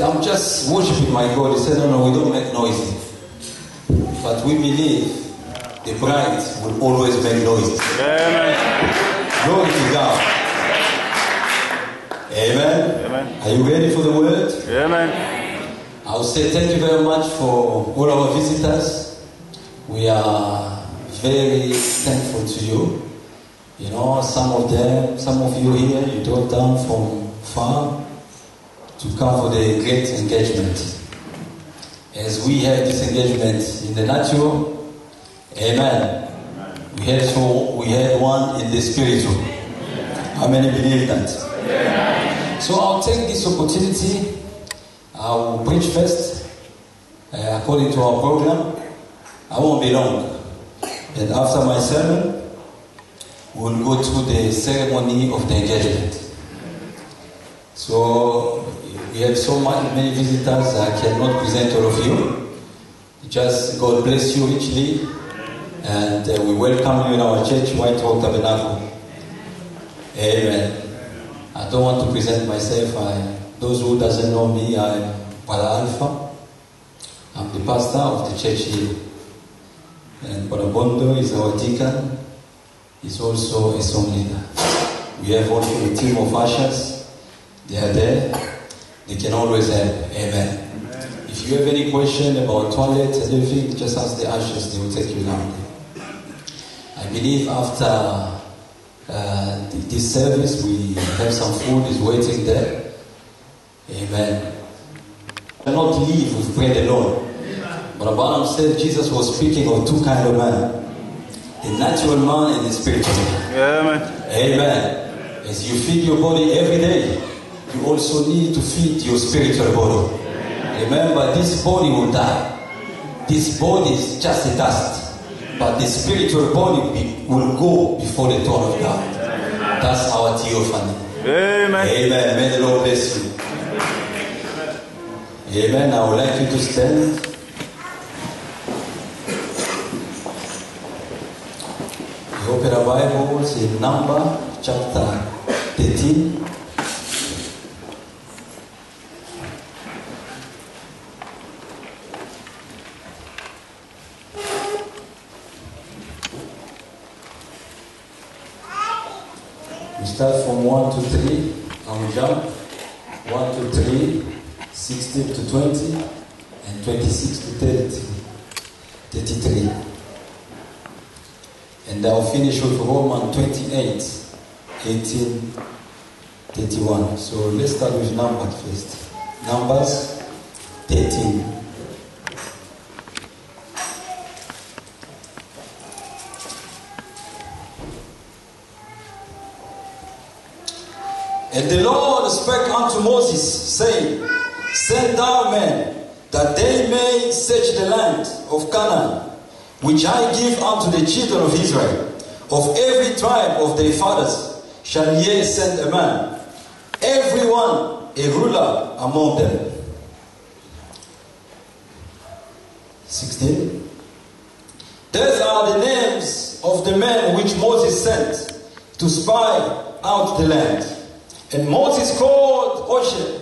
I'm just worshiping my God. He said, no, we don't make noise. But we believe the bride will always make noise. Amen. Glory to God. Amen. Amen. Are you ready for the word? Amen. I'll say thank you very much for all our visitors. We are very thankful to you. You know, some of you here, you drove down from far to come for the great engagement. As we have this engagement in the natural, amen. We had one in the spiritual. How many believe that? Amen. So I'll take this opportunity. I'll preach first, according to our program. I won't be long. And after my sermon, we'll go through the ceremony of the engagement. So we have so many visitors, I cannot present all of you. Just God bless you richly. And we welcome you in our church, White Rock Tabernacle. Amen. I don't want to present myself. Those who doesn't know me, I'm Brother Alpha. I'm the pastor of the church here. And Brother Bondo is our deacon. He's also a song leader. We have also a team of ushers. They are there. They can always help. Amen. Amen. If you have any question about toilet and everything, just ask the ushers. They will take you down there. I believe after this service, we have some food is waiting there. Amen. We cannot live with bread alone. But Abraham said Jesus was speaking of two kinds of men. The natural man and the spiritual man. Amen. Amen. As you feed your body every day, you also need to feed your spiritual body. Remember, this body will die. This body is just a dust. But the spiritual body will go before the throne of God. That's our theophany. Amen. Amen. May the Lord bless you. Amen. I would like you to stand. You open the Bibles in Number chapter 13. We start from 1 to 3, and we jump 1 to 3, 16 to 20, and 26 to 33. And I'll finish with Romans 28, 18, 31. So let's start with Numbers first. Numbers 13. And the Lord spake unto Moses, saying, Send thou men, that they may search the land of Canaan, which I give unto the children of Israel. Of every tribe of their fathers shall ye send a man, every one a ruler among them. 16. These are the names of the men which Moses sent to spy out the land. And Moses called Hoshea,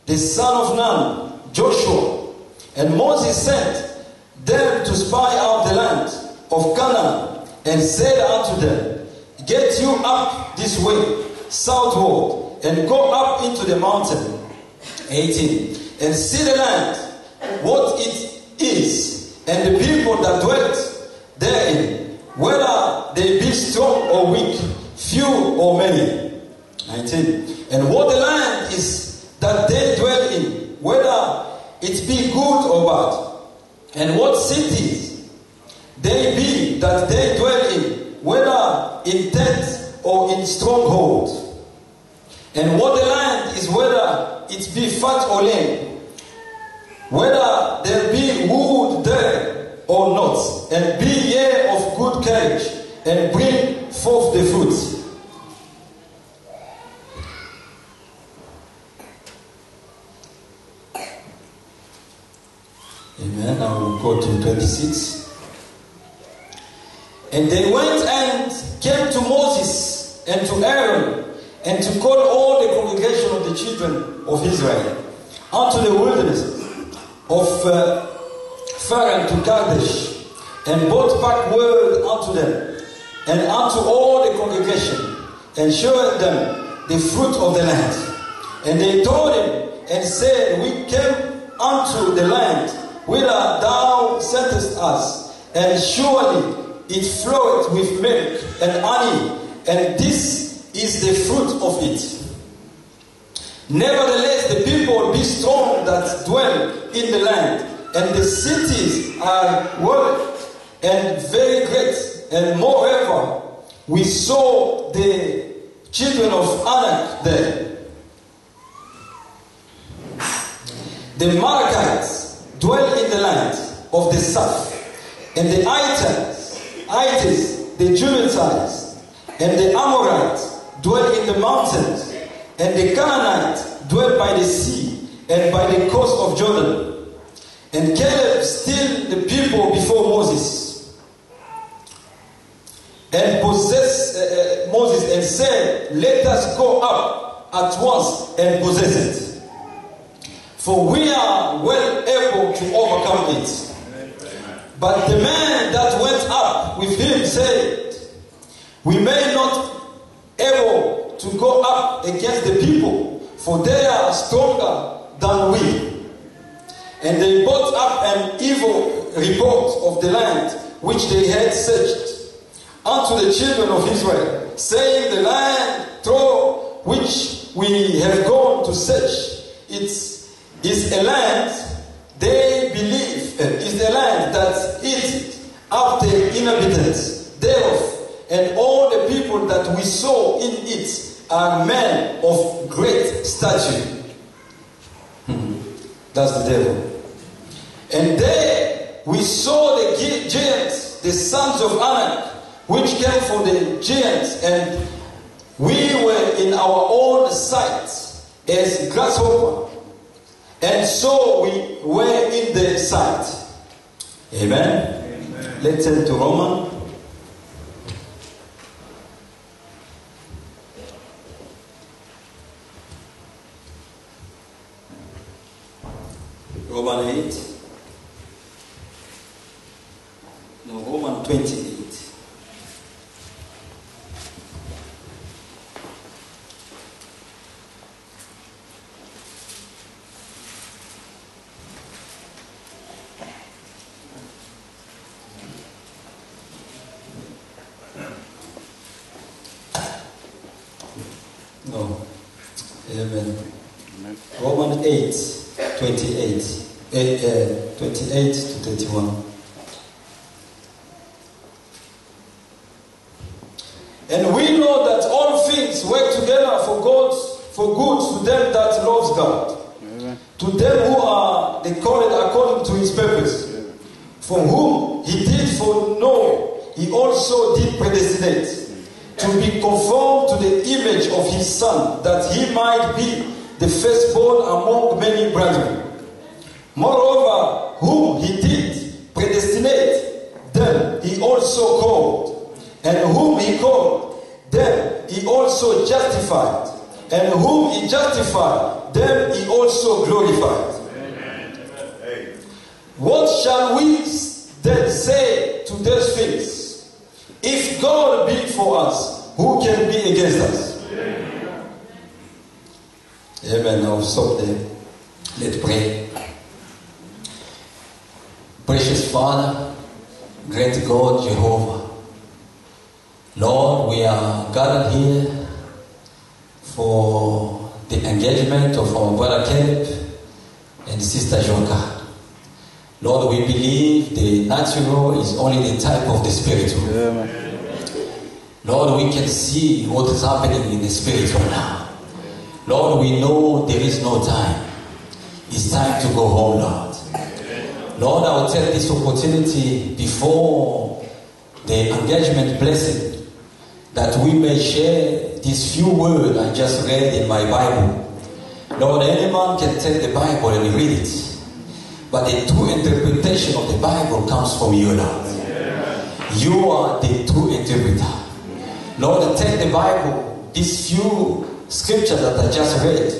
the son of Nun, Joshua. And Moses sent them to spy out the land of Canaan, and said unto them, Get you up this way, southward, and go up into the mountain. 18. And see the land, what it is, and the people that dwelt therein, whether they be strong or weak, few or many. 19. And what the land is that they dwell in, whether it be good or bad, and what cities they be that they dwell in, whether in tents or in strongholds, and what the land is, whether it be fat or lean, whether there be wood there or not, and be ye of good courage, and bring forth the fruit. Amen. I will go to 26. And they went and came to Moses and to Aaron, and to call all the congregation of the children of Israel unto the wilderness of Paran to Kadesh, and brought back word unto them and unto all the congregation, and showed them the fruit of the land. And they told him and said, We came unto the land whither thou sentest us, and surely it floweth with milk and honey, and this is the fruit of it. Nevertheless, the people be strong that dwell in the land, and the cities are well and very great. And moreover, we saw the children of Anak there. The Amalekites dwell in the land of the south, and the Hittites, the Jebusites, and the Amorites dwell in the mountains, and the Canaanites dwell by the sea and by the coast of Jordan. And Caleb stilled the people before Moses, and possessed Moses, and said, Let us go up at once and possess it, for we are well able to overcome it. But the man that went up with him said, We may not able to go up against the people, for they are stronger than we. And they brought up an evil report of the land which they had searched unto the children of Israel, saying, The land through which we have gone to search, it is a land they believe, is a land that eats up the inhabitants thereof, and all the people that we saw in it are men of great stature. That's the devil. And there we saw the giants, the sons of Anak, which came from the giants, and We were in our own sight as grasshopper, and so we were in the sight. Amen. Amen. Let's turn to Romans. Romans 8. No, Romans 28. No. Amen. Amen. Romans 8, 28. 28 to 31. And we know that all things work together for good to them that loves God. Amen. To them who are the called according to his purpose. Amen. For whom he did foreknow, he also did predestinate to be conformed to the image of his Son, that he might be the firstborn among many brethren. Moreover, whom he did predestinate, them he also called. And whom he called, them he also justified. And whom he justified, them he also glorified. Amen. What shall we then say to those things? If God be for us, who can be against us? Amen. Amen. I'll stop there. Let's pray. Precious Father, great God, Jehovah, Lord, we are gathered here for the engagement of our brother Caleb and sister Joka. Lord, we believe the natural is only the type of the spiritual. Lord, we can see what is happening in the spiritual now. Lord, we know there is no time. It's time to go home, Lord. Lord, I will take this opportunity before the engagement blessing that we may share these few words I just read in my Bible. Lord, any man can take the Bible and read it. But the true interpretation of the Bible comes from you, Lord. You are the true interpreter. Lord, take the Bible, these few scriptures that I just read,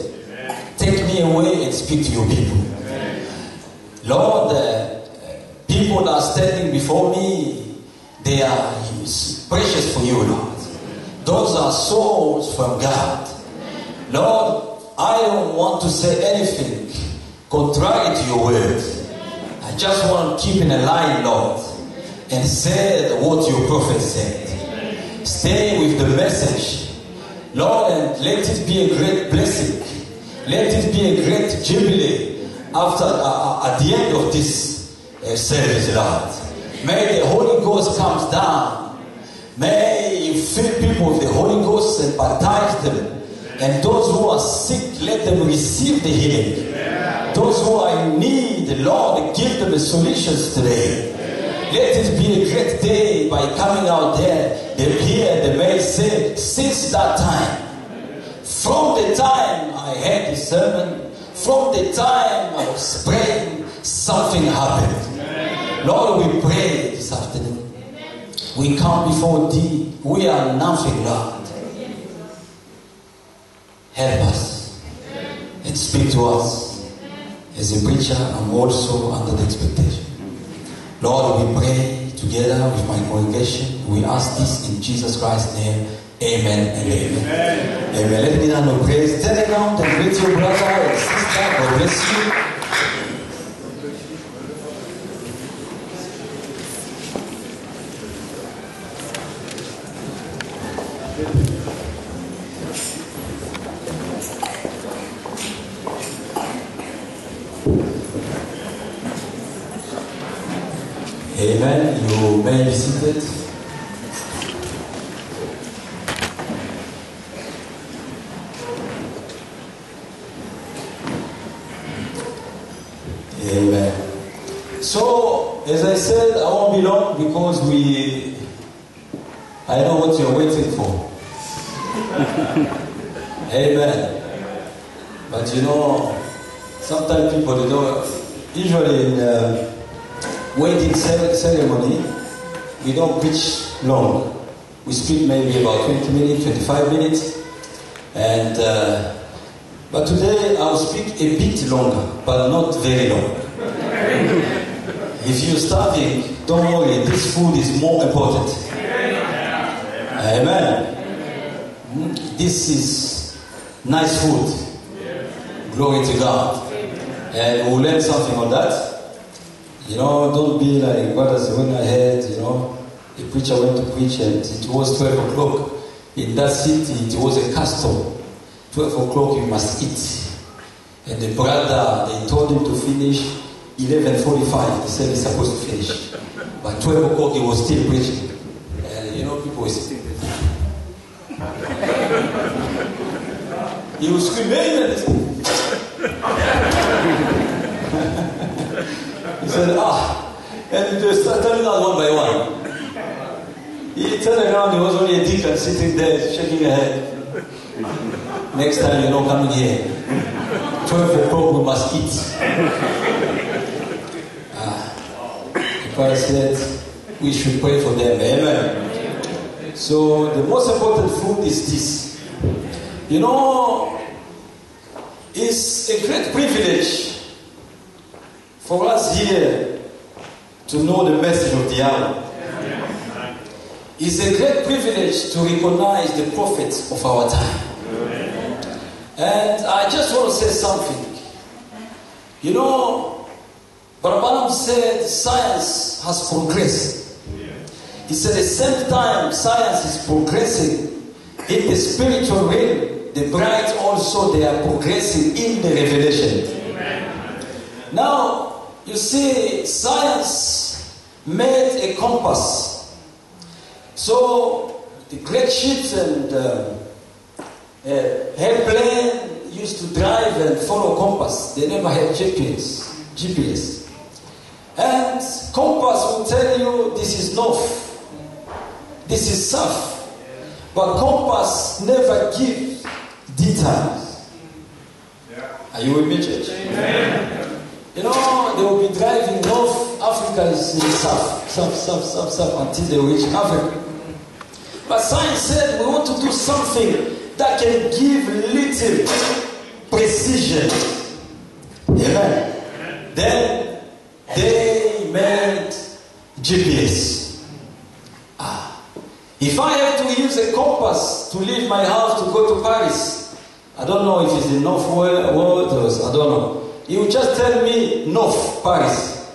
take me away and speak to your people. Lord, people that are standing before me, they are precious for you, Lord. Those are souls from God. Lord, I don't want to say anything contrary to your words. I just want to keep in a line, Lord, and say what your prophet said. Stay with the message, Lord, and let it be a great blessing. Let it be a great jubilee after at the end of this service, Lord. May the Holy Ghost come down. May you fill people with the Holy Ghost and baptize them. And those who are sick, let them receive the healing. Those who are in need, Lord, give them the solutions today. Let it be a great day by coming out there. They hear, they may say, since that time, from the time I heard the sermon, from the time I was praying, something happened. Lord, we pray this afternoon. We come before thee. We are nothing, Lord. Help us and speak to us. As a preacher, I'm also under the expectation. Lord, we pray together with my congregation. We ask this in Jesus Christ's name. Amen and amen. Amen. Amen. Let me now praise. Turn around and greet your brother and sister. God bless you. Amen. You may be seated. Amen. So, as I said, I won't be long because I know what you're waiting for. Amen. But you know, sometimes people, they don't, usually in wedding ceremony, we don't preach long. We speak maybe about 20 minutes, 25 minutes. And, but today I'll speak a bit longer, but not very long. If you're starving, don't worry, this food is more important. Amen. This is nice food. Glory to God. And we'll learn something on that. You know, don't be like brothers went ahead, you know. The preacher went to preach and it was 12 o'clock. In that city, it was a custom. 12 o'clock you must eat. And the brother, they told him to finish 11:45. They said he's supposed to finish. But 12 o'clock he was still preaching. And you know, people were sitting there. He was screaming and he said, and they started telling us one by one. He turned around, he was only a deacon sitting there, shaking her head. Next time you're not coming here. 12 o'clock we must eat. The Father said we should pray for them. Amen. So the most important food is this. You know, it's a great privilege for us here to know the message of the hour. It's a great privilege to recognize the prophets of our time. And I just want to say something. You know, Barbanam said science has progressed. He said at the same time science is progressing in the spiritual realm, the brides also, they are progressing in the revelation. Now, you see, science made a compass. So, the great ships and airplane used to drive and follow compass. They never had GPS. And compass will tell you this is north, this is south. But compass never gives details. Are you with me, church? Amen. You know, they will be driving north, Africa is in the south, until they reach Africa. But science said we want to do something that can give little precision. Amen. Then they made GPS. If I have to use a compass to leave my house to go to Paris, I don't know if it's the North World or I don't know. It will just tell me North Paris.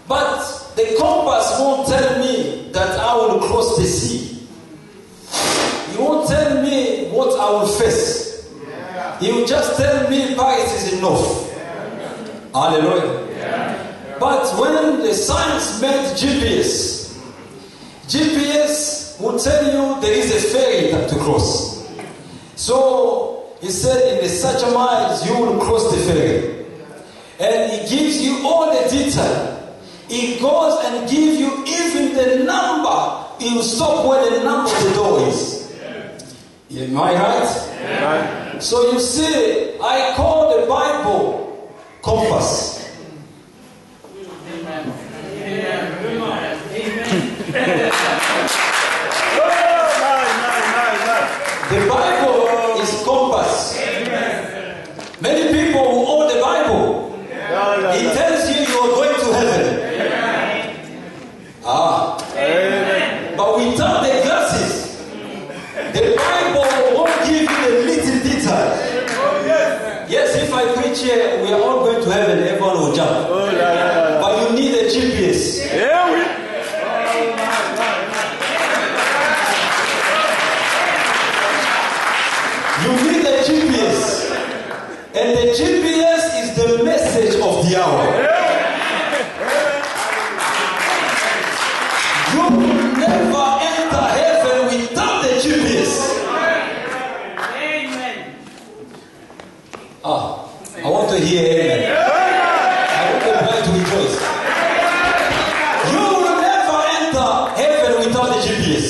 But the compass won't tell me that I will cross the sea. It won't tell me what I will face. It will just tell me Paris is in North. Hallelujah. But when the science made GPS will tell you there is a ferry to cross. So he said in such a miles you will cross the ferry. And he gives you all the detail. He goes and gives you even the number. He will stop where the number of the door is. Am I right? Yeah. So you see, I call the Bible compass. Amen. The Bible is compass. Many people who own the Bible, it tells you you are going to heaven. But without the glasses, the Bible won't give you the little details. Yes, if I preach here, we are all going to heaven, everyone will jump. But you need a GPS. You need a GPS. And the GPS is the message of the hour. You will never enter heaven without the GPS. Amen. I want to hear amen. I want the bride to rejoice. You will never enter heaven without the GPS.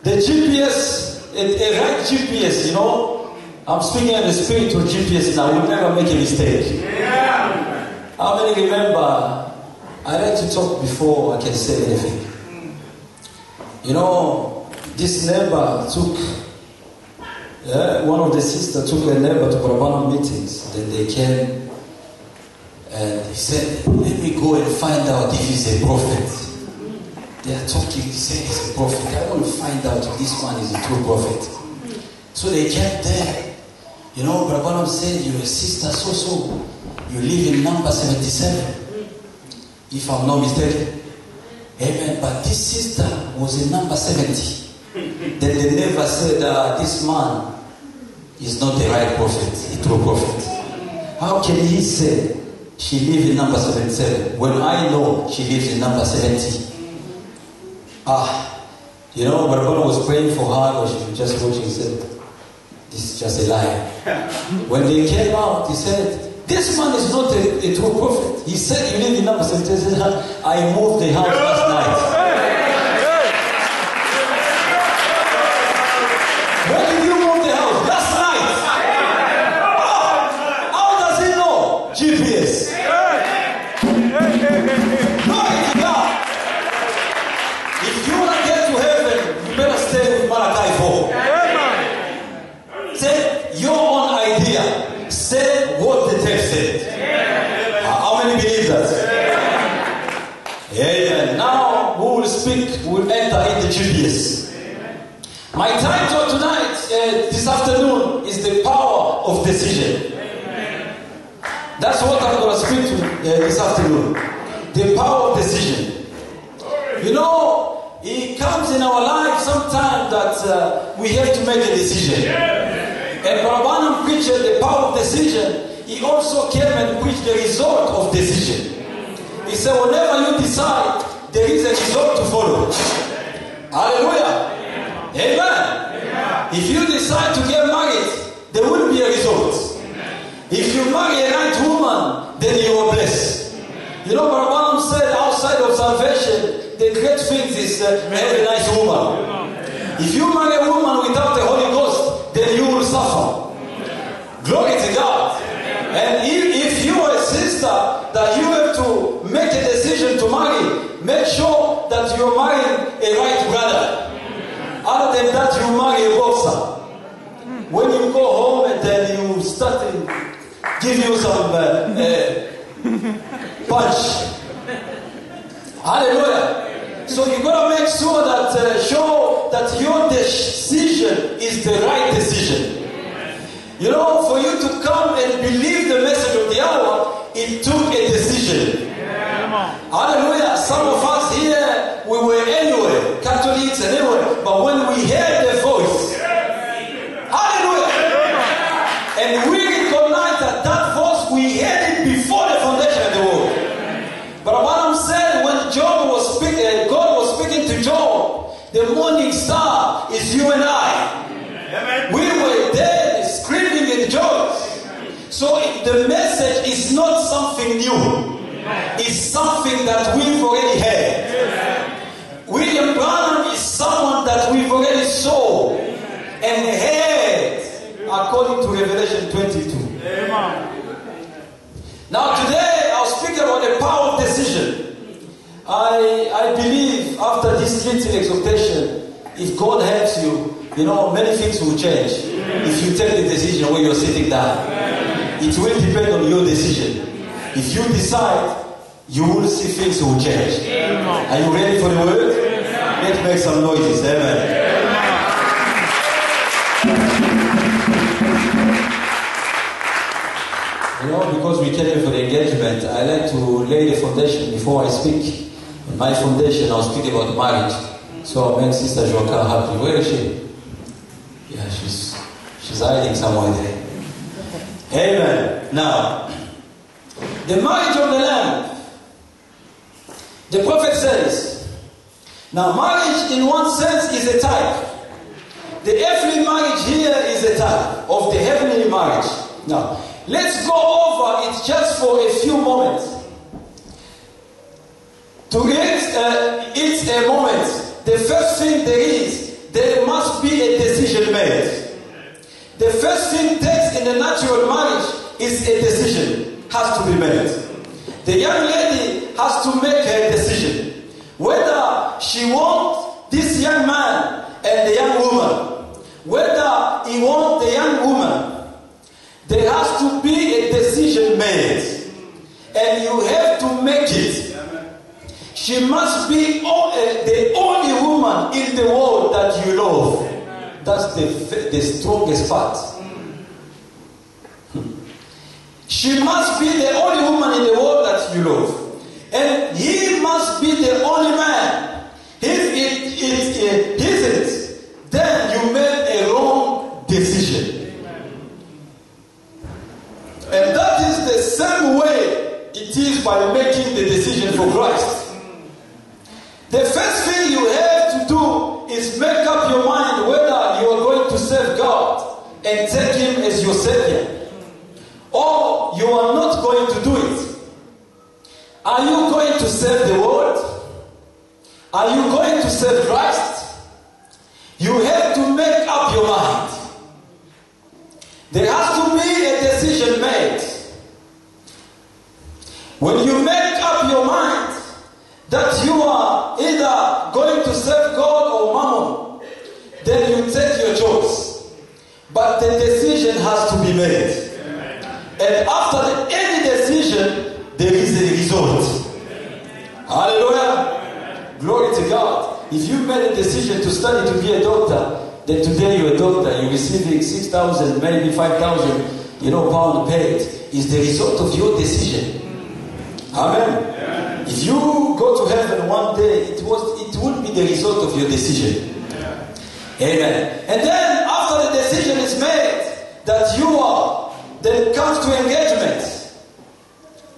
The GPS, a right GPS, you know. I'm speaking in the spiritual GPS now. I will never make a mistake. How many remember? I like to talk before I can say anything. You know, this neighbor took, one of the sisters took a neighbor to Brabant meetings. Then they came and he said, let me go and find out if he's a prophet. They are talking, he said he's a prophet. I want to find out if this man is a true prophet. So they kept there. You know, Brabant said, you're a sister so. You live in number 77. If I'm not mistaken. Amen. But this sister was in number 70. Then they never said, this man is not the right prophet, a true prophet. How can he say she lives in number 77 when I know she lives in number 70? You know, Barbara was praying for her, but she was just watching and said, this is just a lie. When they came out, he said, this man is not a true prophet. He said, you live in number 77. I moved the house last night. When did you move the house? Last night. How does he know? GPS. Glory to God. If you want to get to heaven, you better stay with Malachi 4. Say your own idea. Say what the text said. How many believe that? Amen. Now we will speak, we will enter in the GPS. My title tonight, this afternoon, is the power of decision. That's what I'm going to speak to this afternoon. The power of decision. You know, it comes in our life sometimes that we have to make a decision. And Brabant preached the power of decision. He also came and preached the result of decision. He said, whenever you decide, there is a result to follow. Hallelujah. Amen. If you decide to get married, there will be a result. If you marry a right woman, then you are blessed. You know, Brabant said outside of salvation, the great thing is have a nice woman. If you marry a woman without the Holy Ghost, then you will suffer. Glory to God. And if you are a sister that you have to make a decision to marry, make sure that you are marrying a right brother. Other than that, you marry a boxer. When you go home and then you start to give you some punch. Hallelujah. So you got to make sure that show that your decision is the right decision. You know, for you to come and believe the message of the hour, it took a decision. Hallelujah. Some of us here, we were anywhere, Catholics and anywhere, but when we heard the voice, hallelujah, and we recognize that that voice, we heard it before the foundation of the world. But what I'm saying, when Job was speaking, God was speaking to Job, the morning star is you and I. Amen. We were there screaming in joy. So the message is not something new. It's something that we've already heard. William Branham is someone that we've already saw and heard according to Revelation 22. Now today I'll speak about the power of decision. I believe after this little exhortation, if God helps you, you know, many things will change. If you take the decision where you're sitting down, it will depend on your decision. If you decide, you will see things will change. Are you ready for the word? Let's make some noises. Amen. You know, because we came here for the engagement, I like to lay the foundation before I speak. In my foundation, I'll speak about marriage. So I make Sister Joaka happy. Where is she? Yeah, she's hiding somewhere there. Amen. Now, the marriage of the Lamb. The prophet says, now marriage in one sense is a type. The earthly marriage here is a type of the heavenly marriage. Now, let's go over it just for a few moments. To get it's a moment. The first thing there is there must be a decision made. The first thing takes in a natural marriage is a decision, has to be made. The young lady has to make her decision. Whether she wants this young man and the young woman, whether he wants the young woman, there has to be a decision made. And you have to make it. She must be the only woman in the world that you love. That's the strongest part. She must be the only woman in the world that you love. And he must be the only man. If it isn't, then you made a wrong decision. And that is the same way it is by making the decision for Christ. The first thing you have to do is make up your mind whether you are going to serve God and take Him as your Savior, or you are not going to do it. Are you going to serve the world? Are you going to serve Christ? You have to make up your mind. There has to be a decision made. When you make up your mind that you are either going to serve God or Mammon, then you take your choice. But the decision has to be made. And after any decision, there is a result. Hallelujah. Glory to God. If you made a decision to study to be a doctor, then today you're a doctor, you're receiving 6,000, maybe 5,000, pound paid, is the result of your decision. Amen. Yeah. If you go to heaven one day, it will be the result of your decision. Yeah. Amen. And then after the decision is made that you are, then it comes to engagement.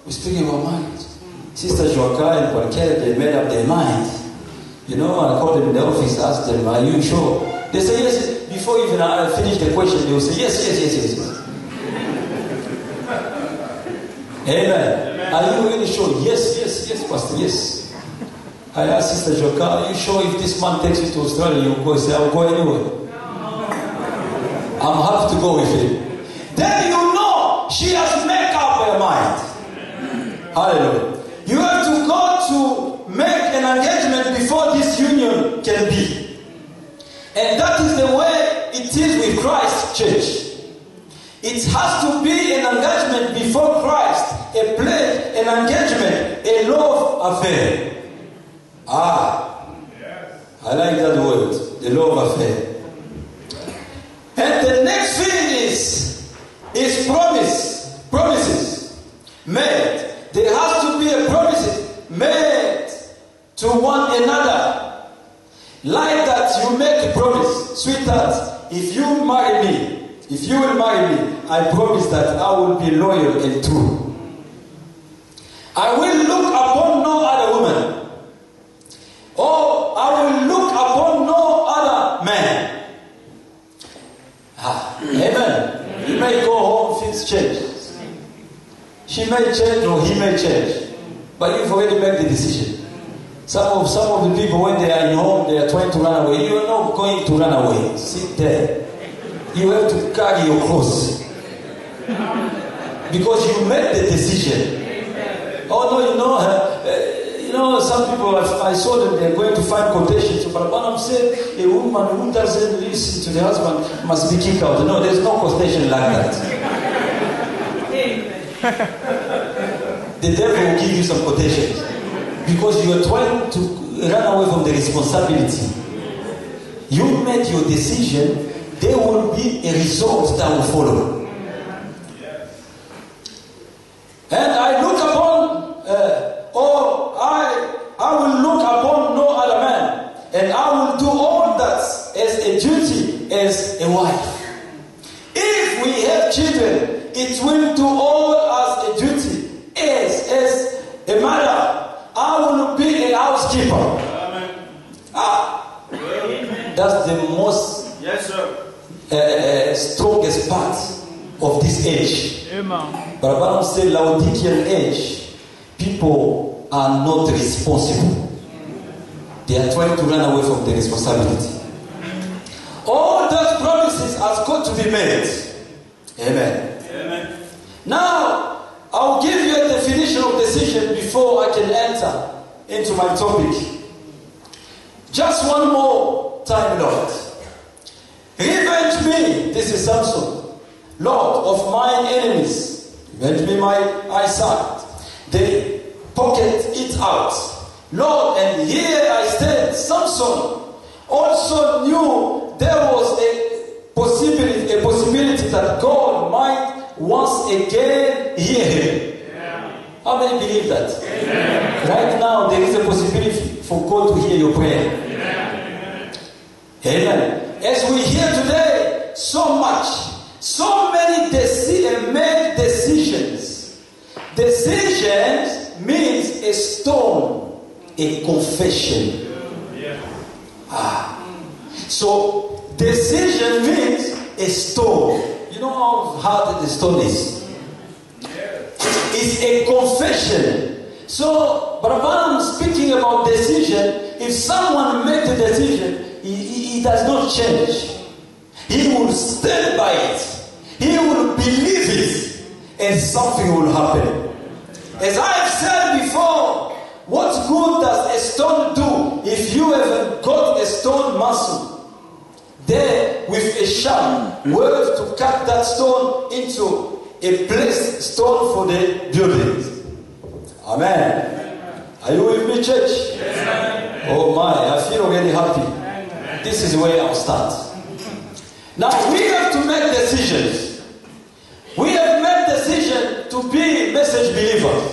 We're speaking about mind. Sister Joaka and Qualquer, they made up their mind. I called them in the office, asked them, are you sure? They say yes. Before even I finish the question, they will say yes. Amen. Are you really sure? Yes, Pastor, yes. I asked Sister Joaka, are you sure if this man takes you to Australia, you go? Say, I'll go anywhere. I'm happy to go with him. Then she has made up her mind. Hallelujah. You have to go to make an engagement before this union can be. And that is the way it is with Christ Church. It has to be an engagement before Christ, a pledge, an engagement, a love affair. I like that word, the love affair. And the next thing is promises made. There has to be a promise made to one another. Like that, you make a promise, sweetheart, if you will marry me, I promise that I will be loyal and true. I will look upon no other woman, or I will look upon no other man. Amen. You may go home, things change. She may change or he may change, but you've already made the decision. Some of the people, when they are in home, they are trying to run away. You are not going to run away. Sit there. You have to carry your cross. Because you made the decision. Some people, I saw them, they're going to find quotations. But Branham said, a woman who doesn't listen to the husband must be kicked out. No, there's no quotation like that. The devil will give you some quotations. Because you are trying to run away from the responsibility. You made your decision, there will be a result that will follow. And I look upon, I will look upon no other man, and I will do all that as a duty as a wife. If we have children, it will do all as a duty as a mother. I will be a housekeeper. Amen. That's the most strongest part of this age. Amen. But Bible says Laodicean age, people are not responsible. They are trying to run away from the responsibility. to be made. Amen. Amen. Now, I'll give you a definition of decision before I can enter into my topic. Just one more time, Lord. Revenge me, this is Samson, Lord, of mine enemies. Revenge me my eyesight. They pocket it out. Lord, and here I stand. Samson also knew there was a possibility that God might once again hear him. Yeah. How many believe that? Amen. Right now, there is a possibility for God to hear your prayer. Amen. Amen. As we hear today, so many made decisions. Decisions means a stone, a confession. Yeah. So decision means a stone. You know how hard the stone is? It's a confession. So, Brahman speaking about decision, if someone makes a decision, he does not change. He will stand by it. He will believe it, and something will happen. As I've said before, what good does a stone do if you haven't got a stone muscle? There, with a sharp, we have to cut that stone into a placed stone for the building. Amen. Are you with me, church? Yes. Oh my, I feel really happy. This is where I'll start. Now, we have to make decisions. We have made decision to be message believers.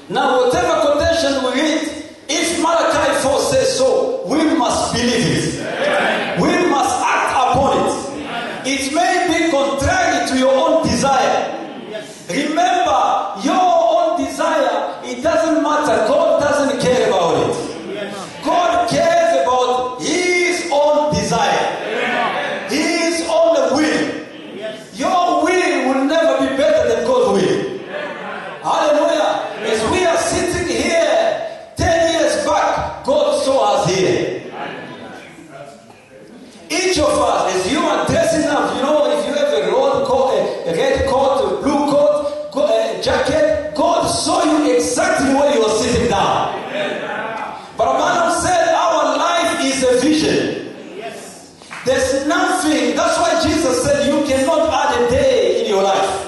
Now, whatever quotation we read, if Malachi 4 says so, we must believe it. We must act upon it. It may be contrary to your own desire. Remember, your own desire, it doesn't matter. God doesn't care about it. God cares about His own desire. His own will. Your will will never be better than God's will. Hallelujah. As we are sitting here 10 years back, God saw us here. Each of us, as you are dressing up, you know, if you have a red coat, a blue coat, a jacket, God saw you exactly where you are sitting down. But Brahman said our life is a vision. There's nothing. That's why Jesus said you cannot add a day in your life.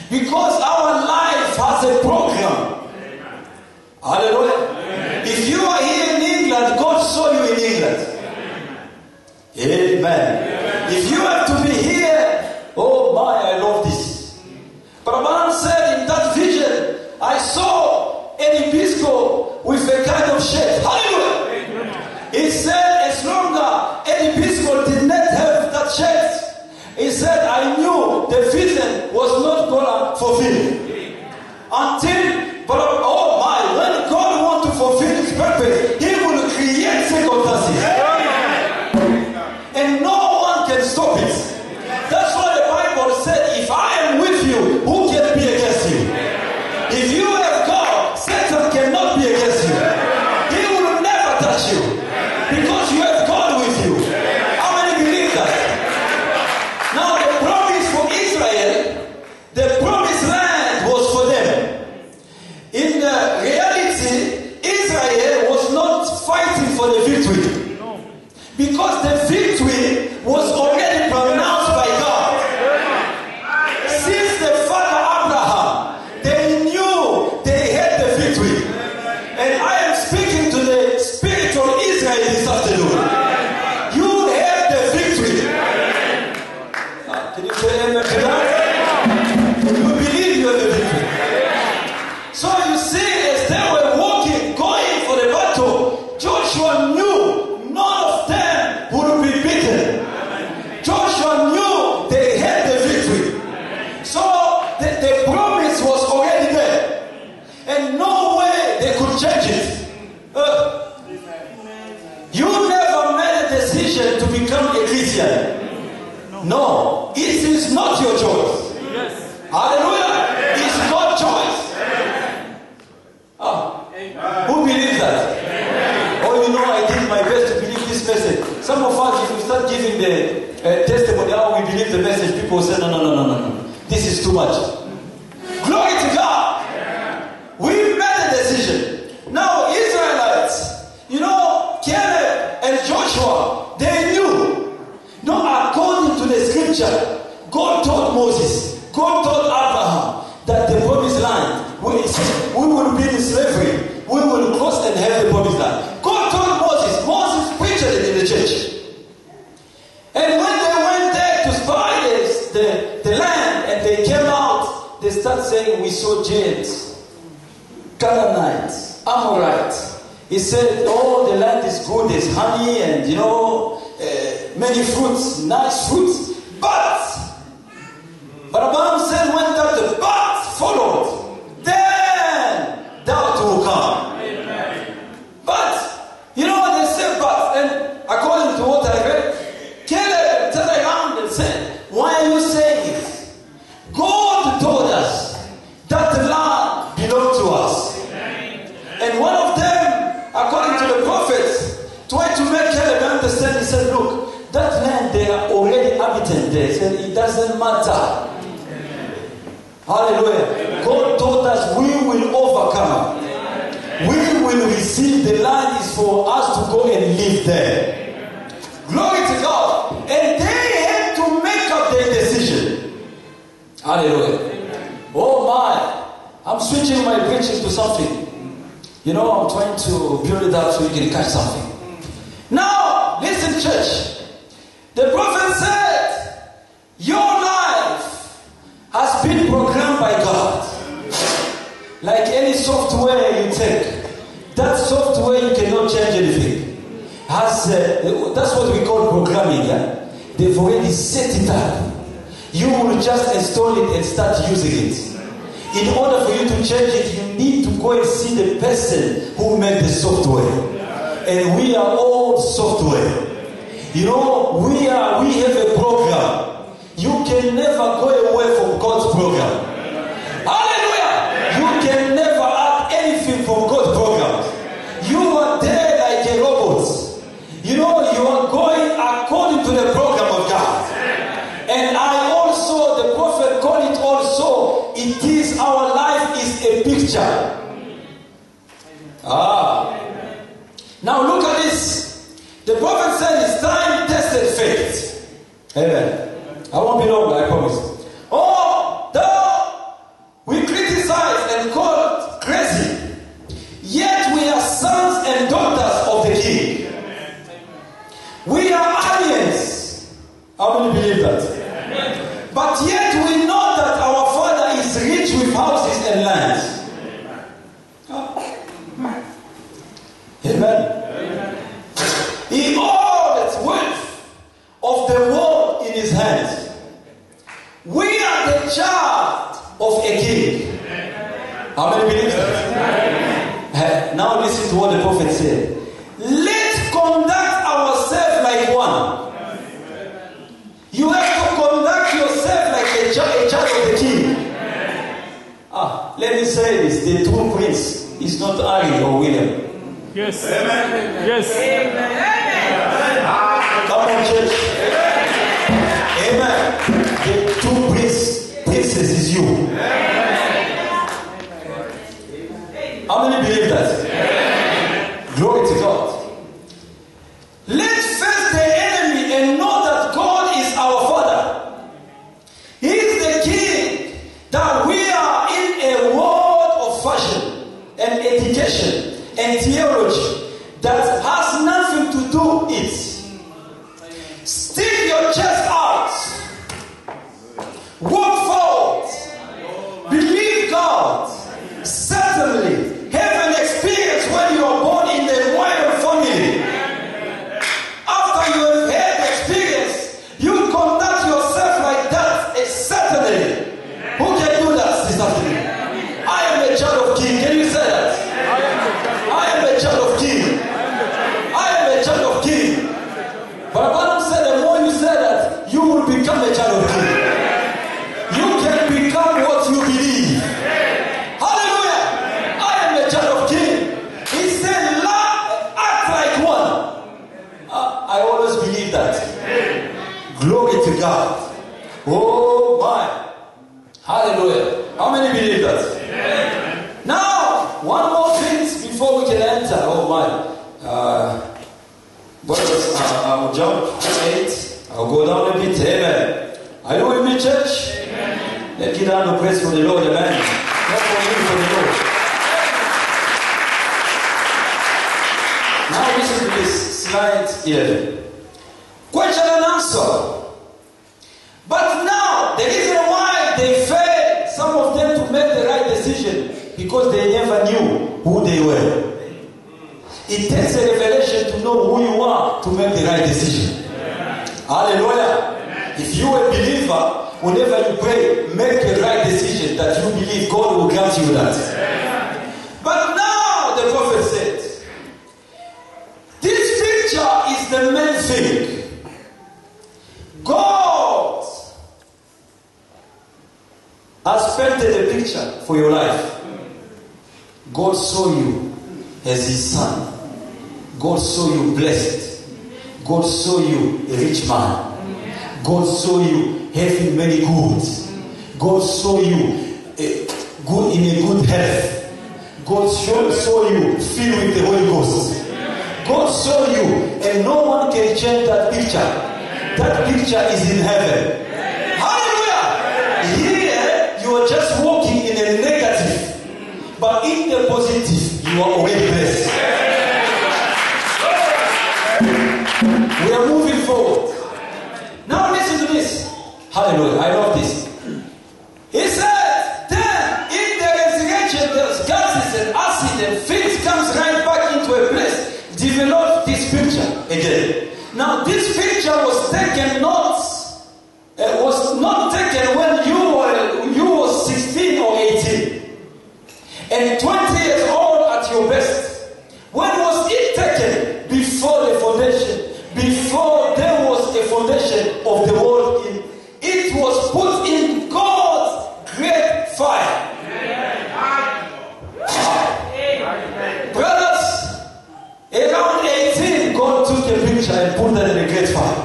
Because our life has a program. Hallelujah. If you are here in England, God saw you in England. Amen. If you have to be here, oh my, I love this. Brahman said in that vision, I saw Eddie Bisco with a kind of shirt. Hallelujah. He said as long as Eddie Bisco did not have that shirt, he said I knew the vision was not going to fulfill. Until, but oh my, when God wants to fulfill His purpose, He will create circumstances. And no one can stop it. That's why the Bible said, if I am with you, who can be against you? If you have God, Satan cannot be against you. He will never touch you. Because you have God with you. How many believe that? Now the promise for Israel, the promised land was for them. In the reality, Israel was not fighting for the victory. Because the victory was already pronounced by God. Since the father Abraham, they knew they had the victory. And I am speaking to the spiritual Israel this afternoon. You have the victory. Can you say amen to that? You believe you have the victory. So you see, as they were walking, going for the battle, Joshua knew none of them would be beaten. Joshua knew they had the victory. So the promise was already there. And no way they could change it. You never made a decision to become a Christian. No. It is not your choice. Hallelujah. It's God's choice. Who believes that? Oh, you know, I did my best to believe this message. Some of us, if we start giving the testimony, our the message, people say, no. This is too much. Glory to God. We made a decision. Now, Israelites, Caleb and Joshua, they knew. According to the scripture, God told Moses, God told Abraham that the promised land, we will be in slavery. We will cross and have the promised land. God told Moses. Moses preached it in the church. And when they went there to spy the land and they came out, they started saying, we saw giants, Canaanites, Amorites. He said, the land is good, there's honey and, many fruits, nice fruits. But Abraham said, when the but followed, then doubt will come. But, they said but, and according to what I read, Caleb turned around and said, why are you saying it? God told us that the land belonged to us. And one of them, according to the prophets, tried to make Caleb understand. He said, look, that land, they are already inhabited there. He said, it doesn't matter. Hallelujah. God told us we will overcome. We will receive the land is for us to go and live there. Glory to God. And they had to make up their decision. Hallelujah. Oh my. I'm switching my preaching to something. I'm trying to build it up so you can catch something. Now, listen, church. The prophet said, your life has been programmed by God. Like any software you take, that software you cannot change anything. That's what we call programming. Yeah? They've already set it up. You will just install it and start using it. In order for you to change it, you need to go and see the person who made the software. And we are all software. We have a program. You can never go away from God's program. Hallelujah! You can never add anything from God's program. You are there like a robot. You are going according to the program of God. And the prophet called it also, it is our life is a picture. Now look at this. The prophet said it's time tested faith. Amen. I won't be long, I promise. We criticize and call it crazy, yet we are sons and daughters of the King. We are aliens. How many believe that? But yet we know that our Father is rich with houses and lands. Amen. He owns the wealth of the world in his hands. We are the child of a king. How many believe that? Now listen to what the prophet said. Let's conduct ourselves like one. You have to conduct yourself like a child of the king. Let me say this. The true prince is not Ari or William. Yes. Amen. Yes. Amen. Come on, church. Amen. The true princess is you. How many believe that? Glory to God. Let's face the enemy and know that God is our Father. He is the King. That we are in a world of fashion and education and theology that has nothing to do with it. Stick your chest out. Walk forward. Oh my. Hallelujah. How many believe that? Amen. Now, one more thing before we can enter. Oh my. What else? I'll jump to 8. I'll go down a bit. Amen. Are you with me, church? Amen. Let's get down to praise for the Lord. Amen. Not for you, for the Lord. Now listen to this slide here. Question and answer. But now, the reason why they failed, some of them, to make the right decision, because they never knew who they were. It takes a revelation to know who you are to make the right decision. Amen. Hallelujah. Amen. If you are a believer, whenever you pray, make a right decision that you believe God will grant you that. Amen. But now the prophet said, this picture is the main thing. God has painted a picture for your life. God saw you as his son. God saw you blessed. God saw you a rich man. God saw you having many goods. God saw you good in a good health. God saw you filled with the Holy Ghost. God saw you, and no one can change that picture. That picture is in heaven. Hallelujah! Here, you are just walking in a negative, but in the positive, you are already blessed. We are moving forward. Now listen to this. Hallelujah. I love this. He said, then in the resurrection, there's gases and acid and things comes right back into a place. Develop this picture again. Now this picture was taken not taken when you were 16 or 18 and 20 years old at your best. When was it taken? Before the foundation, before there was a foundation of the world. It was put in God's great fire. Brothers, around 18, God took a picture and put that in a great fire.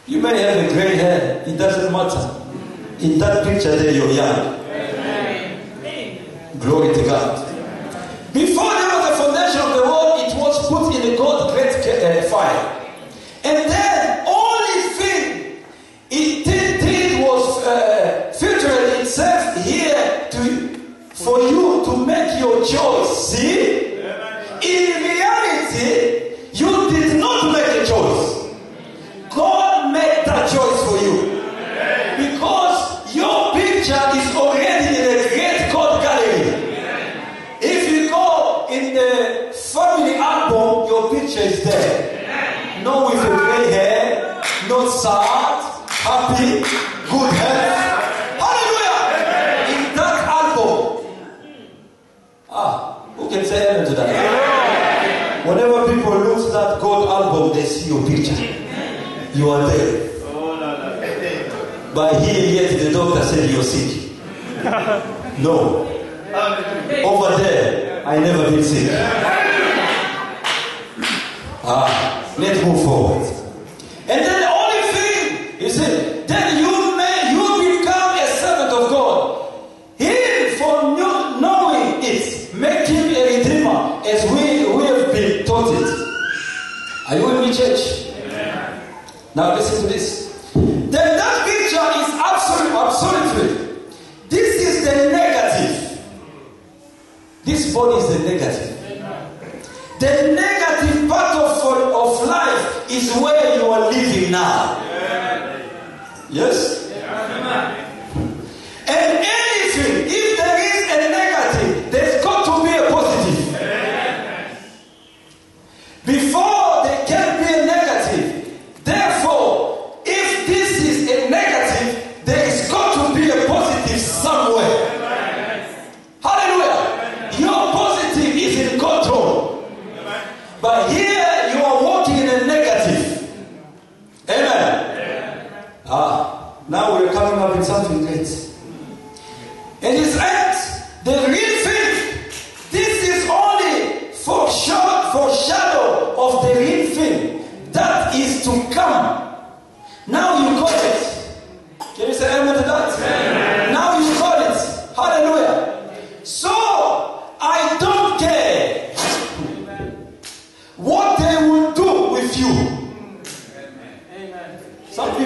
You may have a gray hair, it doesn't matter. In that picture there, you're young. Glory to God. Before there was the foundation of the world, it was put in a God's great fire. And then, only thing it did was filter itself here for you to make your choice. See? In reality, you did not make a choice. God made that choice for you. Because your picture is already in a great God gallery. If you go in the family album, your picture is there. No with a gray hair, not sad, happy, good health. Hallelujah! In that album. Who can say amen to that? Whenever people look at that God album, they see your picture. You are there. By here, yet the doctor said you're sick. No. Over there, I never been sick. Let's move forward. And then the only thing, you see, then you become a servant of God. Him, for knowing it, make him a redeemer, as we have been taught it. Are you with me, church? Amen. Now listen to this. Then that picture is absolutely. This is the negative. This body is the negative. The negative part of life is where you are living now. Yes? And anything, if there is a negative, there's got to be a positive. Before there can be a negative. Therefore, if this is a negative, there is got to be a positive somewhere. Hallelujah. Your positive is in control. But here you are walking in a negative. Amen. Now we're coming up with something great. And it's right. The real thing. This is only foreshadow of the real thing that is to come. Now you got it.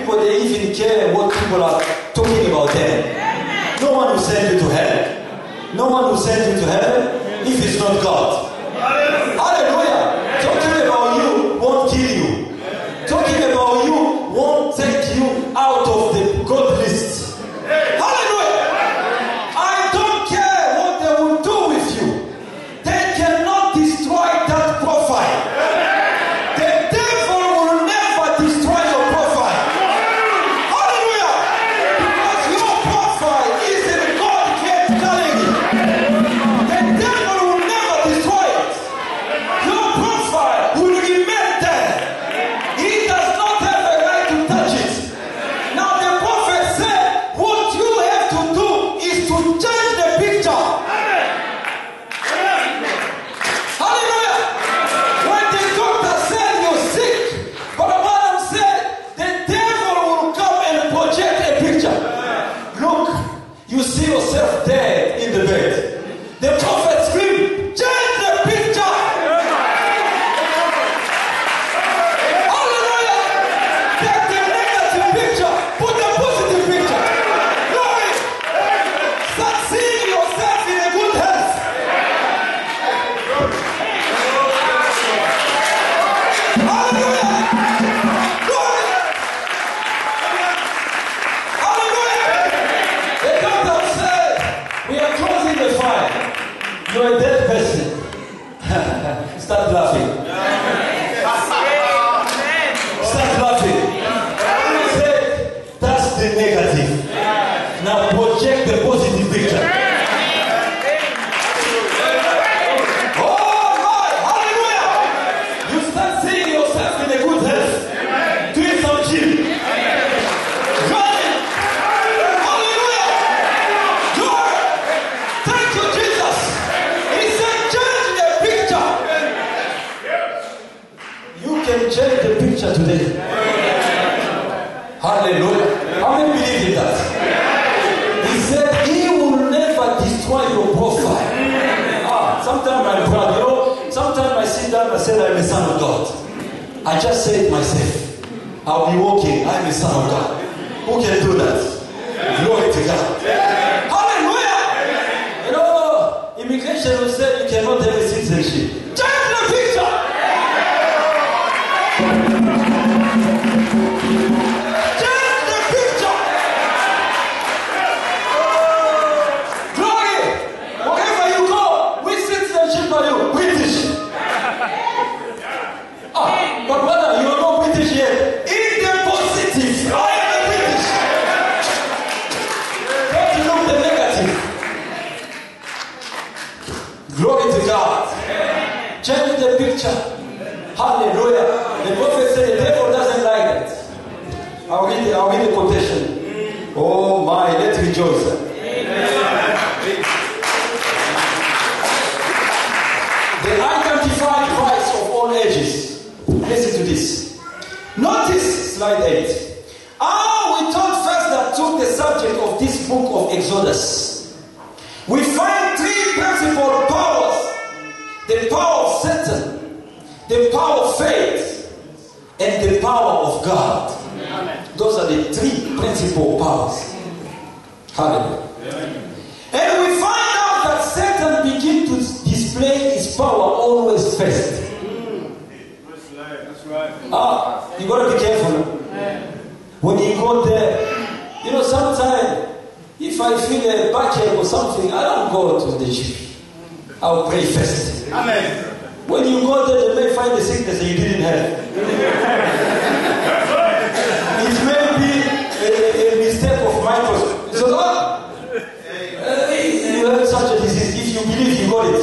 people, they even care what people are talking about them. No one will send you to hell. No one will send you to heaven if it's not God. Hallelujah. Talking about you won't kill you. Talking about you won't take you out of the God list. Hallelujah. I don't care what they will do with you. They cannot destroy that profile. The devil will never destroy your profile. Hallelujah. Because your profile is in God kept telling you. The devil will never destroy it. Your profile will remain there. He does not have a right to touch it. Now the prophet said, what you have to do is to change the picture. Hallelujah. When the doctor said you're sick, but Adam said the devil will come and project a picture. Look, you see yourself dead in the bed. The prophet screamed, change the picture. Hallelujah. Take the negative picture, put the positive picture. Glory. Start seeing yourself in a good health. Hallelujah. Glory. Hallelujah. The doctor said, we are closing the file. You're a dead person. Start laughing. Start laughing. Say, that's the negative. Now project the positive picture. Oh my, hallelujah. You start seeing yourself in a good health. Doing some gym. Running. Hallelujah. Glory. Thank you, Jesus. He said, change the picture. You can change the picture today. Hallelujah. How many believe in that? He said, he will never destroy your profile. Sometimes I'm proud. You know, sometimes I sit down and say, I'm a son of God. I just say it myself. I'll be walking, I'm a son of God. Who can do that? Glory to God. Hallelujah. You know, immigration will say you cannot have a citizenship. Change the picture. Change the picture. Glory. Wherever you go, which citizenship are you? British. But brother, you are not British yet. In the positive, I am a British. Don't look the negative. Glory to God. Change the picture. Hallelujah. The prophet said the devil doesn't like it. I'll read the quotation. Oh my, let's rejoice. The identified Christ of all ages. Listen to this. Notice slide 8. We thought first that took the subject of this book of Exodus. We find three principal powers. The power of Satan, the power of faith, and the power of God. Those are the three principal powers. Hallelujah. And we find out that Satan begins to display his power always first. That's right. You gotta be careful. When you go there, you know, sometimes if I feel a backache or something, I don't go to the gym. I'll pray first. Amen. When you go there, they may find the sickness that you didn't have. It may be a mistake of microscope. So, you have such a disease. If you believe you got it.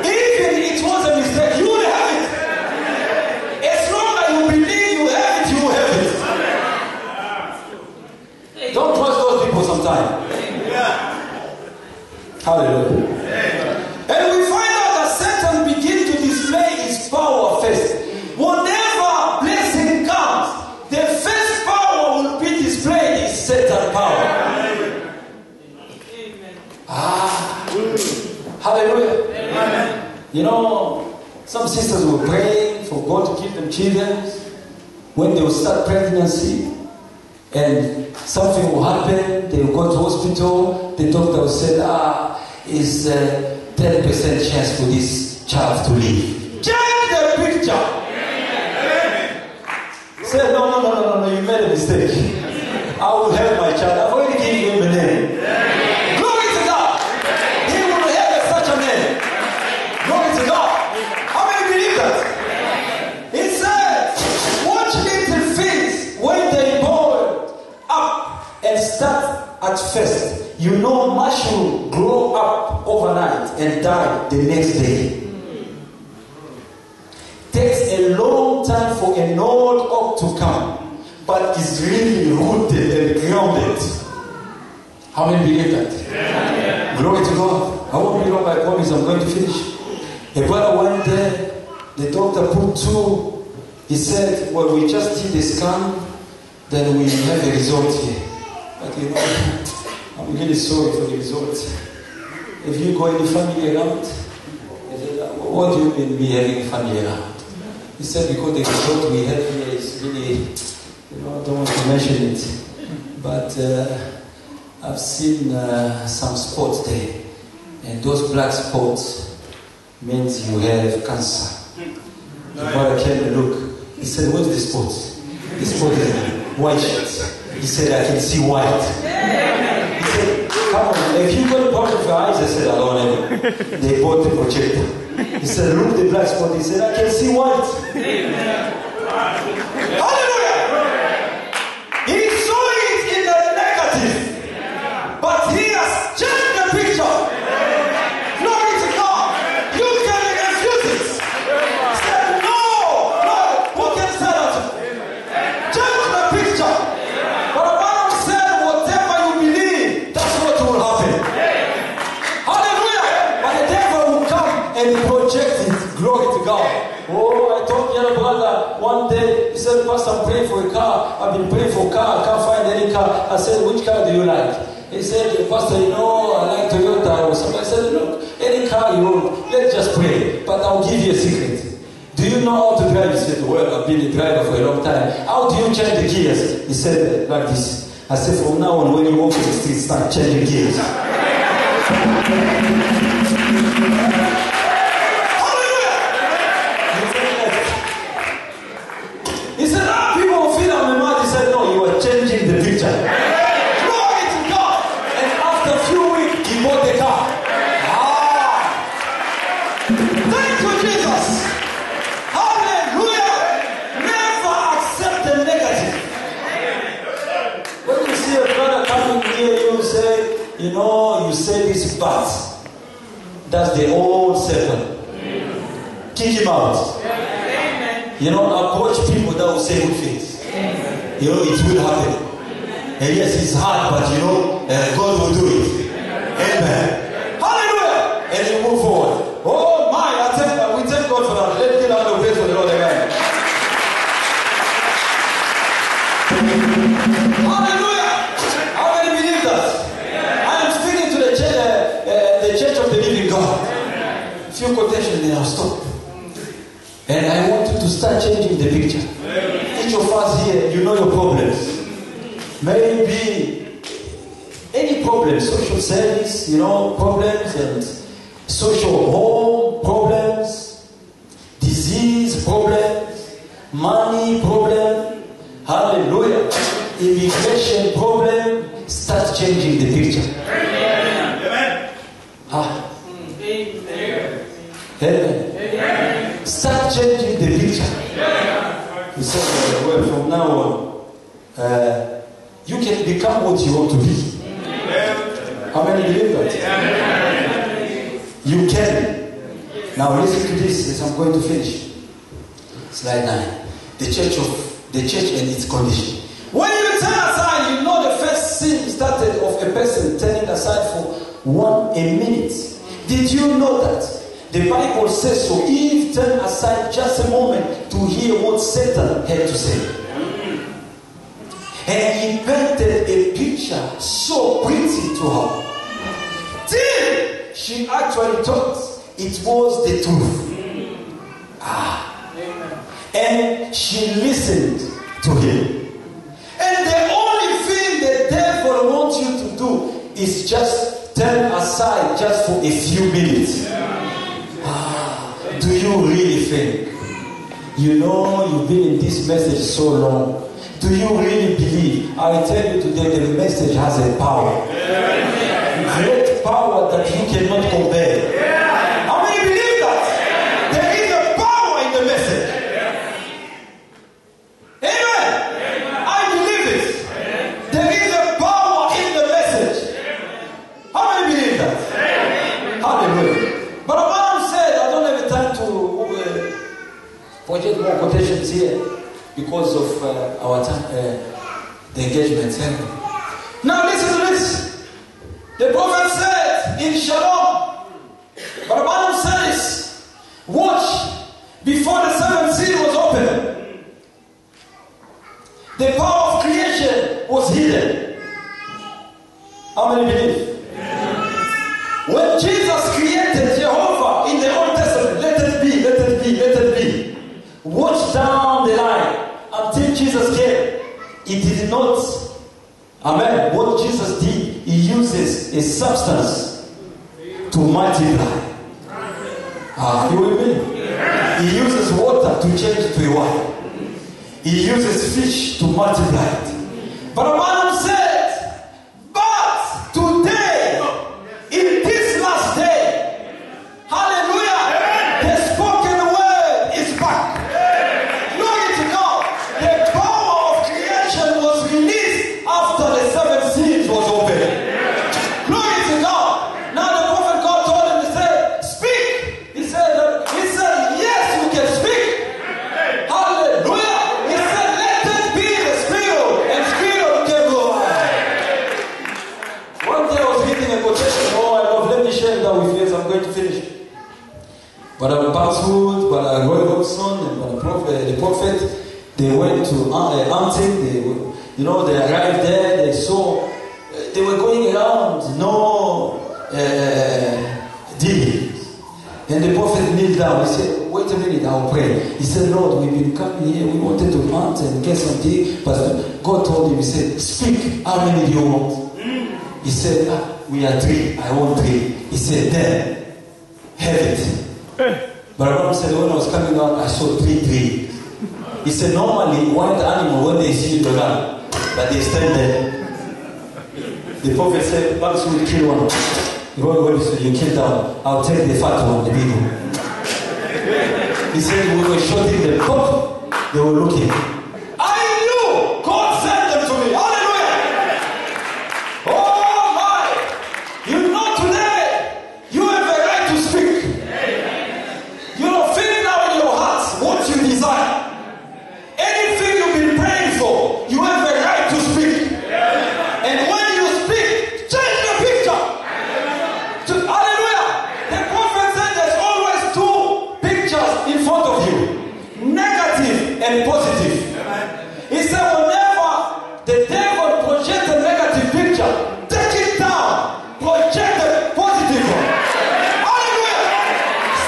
Even it was a mistake, you will have it. As long as you believe you have it, you will have it. Don't trust those people sometimes. Hallelujah. And we find out that Satan begins to display his power first. Whenever blessing comes, the first power will be displayed is Satan's power. Hallelujah. Amen. You know, some sisters were praying for God to give them children. when they will start pregnancy and something will happen, they will go to hospital, the doctor will say, it's 10% chance for this child to live. Change the picture. Say, no, you made a mistake. I will help my child. I've already given him a name. Glory to God. He will have such a name. Glory to God. How many believe that? He said, watch little things when they boil up and start at first. You know, mushroom grow up overnight and die the next day. Takes a long time for an old oak to come, but is really rooted and grounded. How many believe that? Yeah. Glory to God. I won't be long, I promise I'm going to finish. A brother went there, the doctor put 2. He said, well, we just did a scan, then we have a result here. But you know, I'm really sorry for the result. If you go any family around, he said, what do you mean we having family around? He said, because the result we have here is really, I don't want to mention it, but I've seen some spots there, and those black spots means you have cancer. The brother came and looked. He said, what's the spot? The spot is white sheet. He said, I can see white. He said, come on, if you got a problem with your eyes, I said, I don't know. They bought the projector. He said, look the black spot. He said, I can see white. Hallelujah! He saw it in the negative, but he has changed the picture. Glory to God. You can refuse it. Say, no, who can say that? Change the picture. But the Bible said, whatever you believe, that's what will happen. Hallelujah! But the devil will come and project it. Glory to God. Oh, I told your brother one day, he said, Pastor, I'm praying for a car. I've been praying for a car. I can't find any car. I said, which car do you like? He said, Pastor, I like Toyota or something. I said, look, any car you want, let's just pray. But I'll give you a secret. Do you know how to drive? He said, well, I've been a driver for a long time. How do you change the gears? He said, like this. I said, from now on, when you walk in the street, start changing gears. He said, people will feel on the mouth. He said, no, you are changing the picture. Glory to God. And after a few weeks, he bought the car. Thank you, Jesus. Hallelujah. Never accept the negative. When you see a brother coming near you, say, you say this, but that's the old serpent. Kick him out. Approach people that will say good things. It will happen. And yes, it's hard, but God will do it. Amen. Hallelujah. And you move forward. Oh my, we thank God for that. Let's get out of the place for the Lord again. Hallelujah. How many believe that? I am speaking to the church of the living God. A few quotations, then I'll stop. And I want you to start changing the picture. Each of us here, you know your problems. Maybe any problem, social service, problems, and social home problems, disease problems, money problem, hallelujah, immigration problem. Start changing the picture. Amen. Amen. Start changing the picture. He said, well, from now on, you can become what you want to be. How many believe that? You can. Now listen to this as I'm going to finish. Slide 9. The church and its condition. When you turn aside, the first sin started of a person turning aside for a minute. Did you know that? The Bible says so. Eve turned aside just a moment to hear what Satan had to say. And he painted a picture so pretty to her, till she actually thought it was the truth. And she listened to him. And the only thing the devil wants you to do is just turn aside just for a few minutes. Do you really think? You know you've been in this message so long. Do you really believe? I tell you today, the message has a power. Great power that you cannot compare. How many believe that? There is a power in the message. Amen. I believe it. There is a power in the message. How many believe that? Hallelujah. But Abraham said, I don't have time to project more quotations here because of our time, the engagement. Now listen to this. The prophet said in Shalom, but Abraham says, watch before the seventh seal was opened. The power of creation was hidden. How many believe? When Jesus created Jehovah in the Old Testament, let it be, let it be, let it be. Watch down the line until Jesus came. He did not, amen, what Jesus did, he uses a substance to multiply. You with me? He uses water to change it to wine. He uses fish to multiply it. But Abraham said, but today, in this last day, hallelujah, the spoken word is back. Glory to God. The power of creation was released after the seven seals was opened. Glory to God. Now the prophet God told him, he said, speak. He said, yes, you can speak. Hallelujah. He said, let it be the squirrel, and squirrel came over. One day I was reading a quotation. I love, let me share that with you as I'm going to finish. But Batswood, but Roy Hodgson, and the prophet, they went to hunting. They arrived there. They saw they were going around, no digging. And the prophet kneeled down. He said, wait a minute, I'll pray. He said, Lord, we've been coming here. We wanted to hunt and get some dig. But God told him, he said, speak. How many do you want? He said, we are 3. I want 3. He said, then, have it. But Abraham said, when I was coming out, I saw 3 trees. He said, normally, wild animal, when they see the run, that they stand there. The prophet said, Babs will kill one. You kill that one. I'll take the fat one, the big one. He said, we were shooting them. Pop. They were looking. I knew God sent them to me. Hallelujah. Oh my. You know today, you have a right to speak. You know, feel now in your heart what you desire. Anything you've been praying for, you have a right to speak. And when you speak, change the picture. Hallelujah. The prophet said there's always 2 pictures in front of you. Negative and positive. He said whenever the devil projects a negative picture, take it down. Project a positive one. Hallelujah.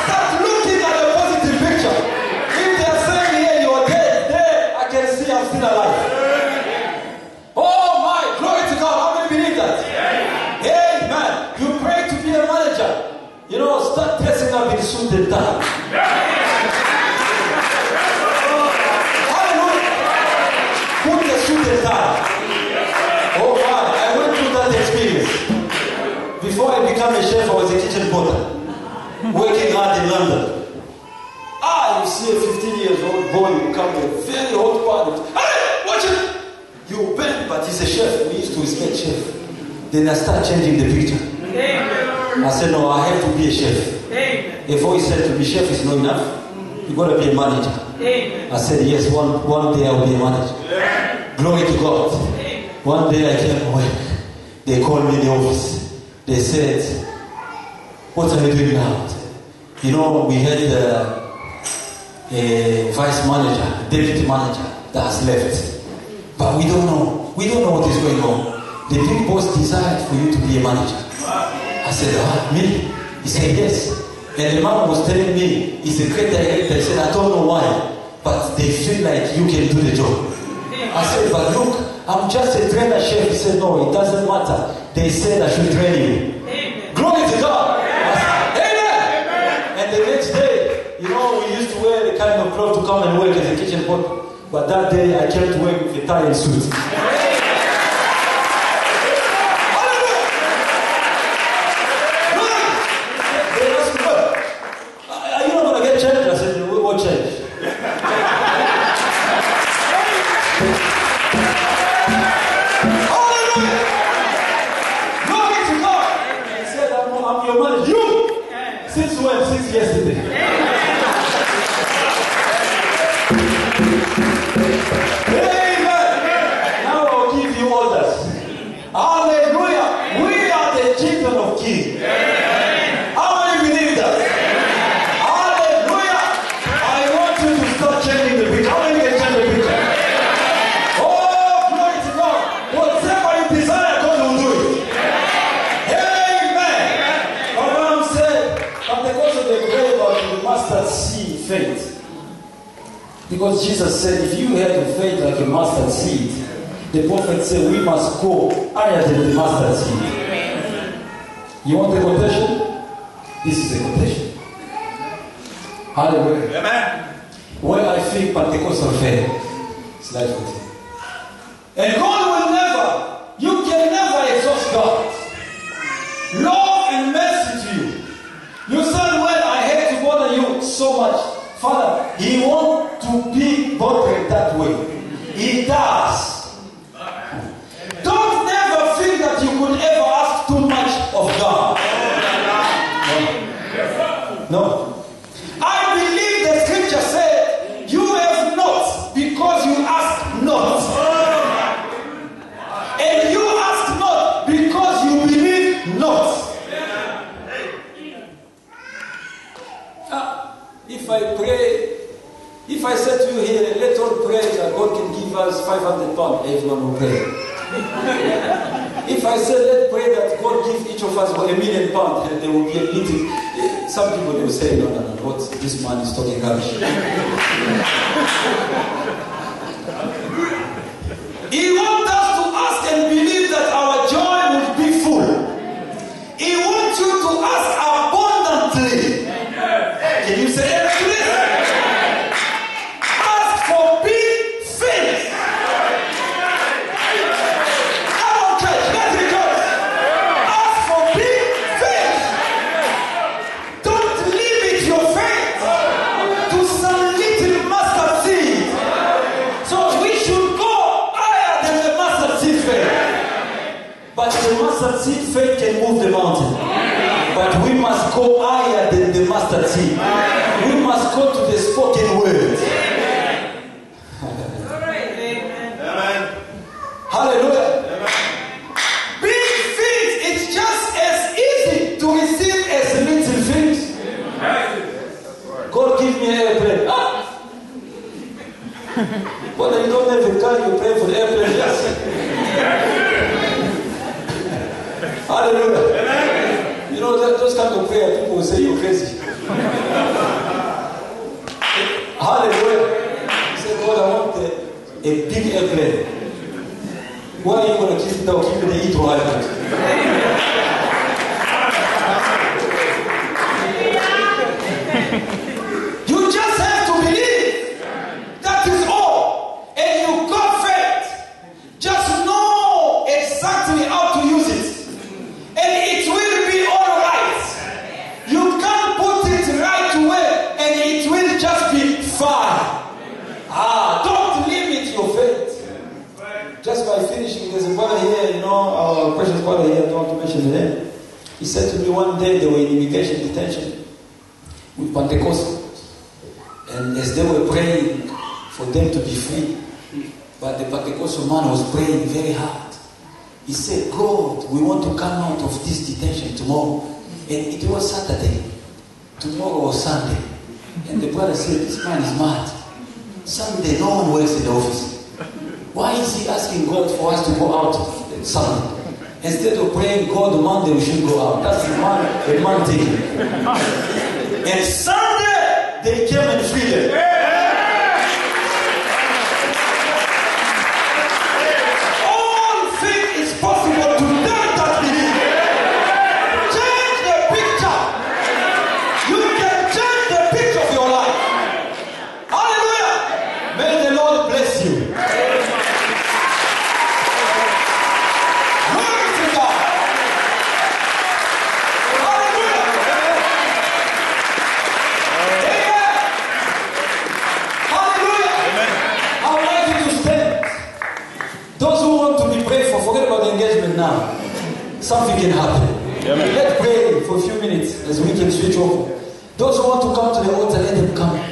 Start looking at the positive picture. If they are saying here you are dead, there I can see I'm still alive. Oh my, glory to God. How many believe that? Amen. You pray to be a manager. You know, start dressing up in suit and tie. Hallelujah. Put the suit and tie. Oh my, I went through that experience. Before I became a chef, I was a kitchen porter. Working hard in London. You see a 15 years old boy who come with a very hot party. Hey, watch it! You bend, but he's a chef. We used to respect chef. Then I start changing the picture. Amen. I said, no, I have to be a chef. Amen. If he said to be chef is not enough, you got to be a manager. Amen. I said, yes, one day I will be a manager. Amen. Glory to God. Amen. One day I came to work. They called me in the office. They said, what are you doing now? You know, we had a vice manager, deputy manager that has left. But we don't know. We don't know what is going on. The big boss desired for you to be a manager. I said, me? He said, yes. And the man was telling me, he's a great director. He said, I don't know why, but they feel like you can do the job. I said, but look, I'm just a trainer chef. He said, no, it doesn't matter. They said I should train you. Amen. Glory to God. I said, Amen. Amen. And the next day, you know, we used to wear the kind of clothes to come and work as a kitchen pot. But that day, I came to work with a tie and suit. Because Jesus said, if you had a faith like a mustard seed, the prophet said, we must go higher than the mustard seed. You want a quotation? This is a quotation. Hallelujah. Amen. Where I feel Pentecostal faith, slide with it. And God will never, you can never exhaust God. Love and mercy to you. You said, well, I hate to bother you so much. Father, He wants to be bothered that way. He does. Don't never think that you could ever ask too much of God. No. I believe the scripture said, you have not because you ask not. And you ask not because you believe not. If I pray, if I said to you here, let's all pray that God can give us 500 pounds, everyone will pray. If I said, let's pray that God give each of us £1 million, and there will be a meeting. Some people will say, no, what this man is talking rubbish. He wants us to ask and believe that our joy will be full. He wants you to ask abundantly. Can you say amen to this? Ask for big things. Come on, church, let's rejoice. Ask for big things. Don't limit your faith to some little mustard seed. So we should go higher than the mustard seed faith. But the mustard seed faith can move the mountain. But we must go higher than the mustard seed. We must go to the spoken word. Amen. Hallelujah. Amen. Big things, it's just as easy to receive as little things. God give me an airplane. But you don't have a car, you pray for the airplane. Yes. Hallelujah. Amen. You know, those kind of prayer, people will say you're crazy. Hallelujah. He said, God, I want a big airplane. Why are you going to keep it down? Keep it in Heathrow Island. You just have to believe. That is all. And you got faith. Just know exactly how to use it. And it will be alright. You can't put it right away and it will just be fine. Don't limit your faith. Just by finishing, there's a brother here, you know, our precious brother here, I don't want to mention his name. He said to me one day they were in immigration detention with Pentecostals. And as they were praying for them to be free, but the Pentecostal man was praying very hard. He said, God, we want to come out of this detention tomorrow. And it was Saturday. Tomorrow was Sunday. And the brother said, this man is mad. Sunday, no one works in the office. Why is he asking God for us to go out Sunday? Instead of praying God Monday, we should go out. That's the man thing. And Sunday, they came and freed them. bless you. Glory to God. Hallelujah. Amen. Hallelujah. I would like you to stand. Those who want to be prayed for, forget about the engagement now. Something can happen. Let's pray for a few minutes as we can switch over. Those who want to come to the altar, let them come.